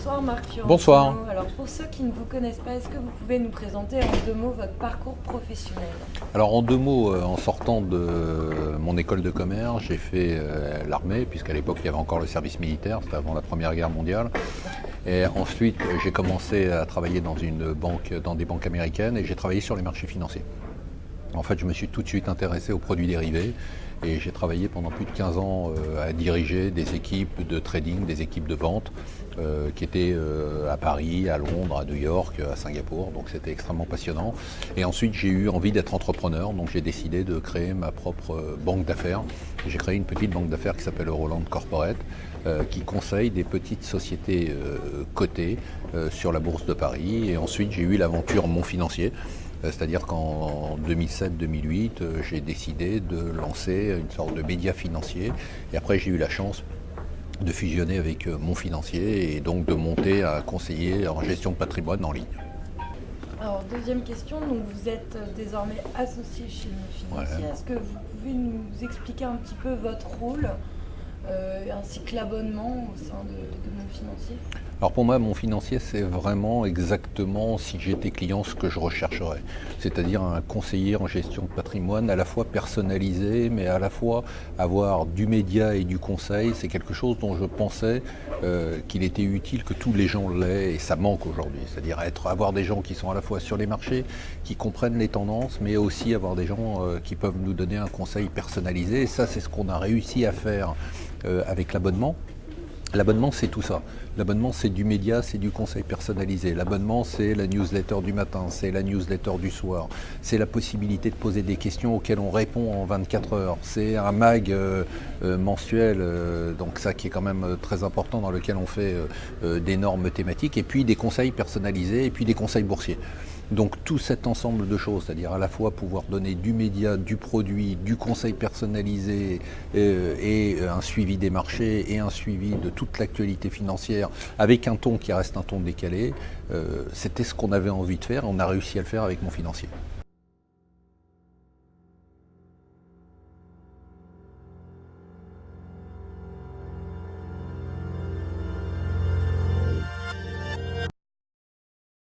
Bonsoir Marc Fiorentino. Bonsoir. Alors pour ceux qui ne vous connaissent pas, est-ce que vous pouvez nous présenter en 2 mots votre parcours professionnel? Alors en 2 mots, en sortant de mon école de commerce, j'ai fait l'armée, puisqu'à l'époque il y avait encore le service militaire, c'était avant la Première Guerre mondiale. Et ensuite j'ai commencé à travailler dans des banques américaines et j'ai travaillé sur les marchés financiers. En fait, je me suis tout de suite intéressé aux produits dérivés et j'ai travaillé pendant plus de 15 ans à diriger des équipes de trading, des équipes de vente qui étaient à Paris, à Londres, à New York, à Singapour. Donc c'était extrêmement passionnant. Et ensuite, j'ai eu envie d'être entrepreneur, donc j'ai décidé de créer ma propre banque d'affaires. J'ai créé une petite banque d'affaires qui s'appelle Euroland Corporate, qui conseille des petites sociétés cotées sur la bourse de Paris. Et ensuite, j'ai eu l'aventure Mon Financier. C'est-à-dire qu'en 2007-2008, j'ai décidé de lancer une sorte de média financier. Et après, j'ai eu la chance de fusionner avec Mon Financier et donc de monter un conseiller en gestion de patrimoine en ligne. Alors deuxième question, donc vous êtes désormais associé chez Mon Financier. Ouais. Est-ce que vous pouvez nous expliquer un petit peu votre rôle ainsi que l'abonnement au sein de Mon Financier? Alors pour moi, Mon Financier, c'est vraiment exactement, si j'étais client, ce que je rechercherais. C'est-à-dire un conseiller en gestion de patrimoine à la fois personnalisé, mais à la fois avoir du média et du conseil. C'est quelque chose dont je pensais qu'il était utile que tous les gens l'aient, et ça manque aujourd'hui. C'est-à-dire avoir des gens qui sont à la fois sur les marchés, qui comprennent les tendances, mais aussi avoir des gens qui peuvent nous donner un conseil personnalisé. Et ça, c'est ce qu'on a réussi à faire avec l'abonnement. L'abonnement, c'est tout ça. L'abonnement, c'est du média, c'est du conseil personnalisé. L'abonnement, c'est la newsletter du matin, c'est la newsletter du soir. C'est la possibilité de poser des questions auxquelles on répond en 24 heures. C'est un mag mensuel, donc ça qui est quand même très important, dans lequel on fait d'énormes thématiques. Et puis des conseils personnalisés, et puis des conseils boursiers. Donc tout cet ensemble de choses, c'est-à-dire à la fois pouvoir donner du média, du produit, du conseil personnalisé et un suivi des marchés et un suivi de toute l'actualité financière avec un ton qui reste un ton décalé, c'était ce qu'on avait envie de faire. On a réussi à le faire avec Mon Financier.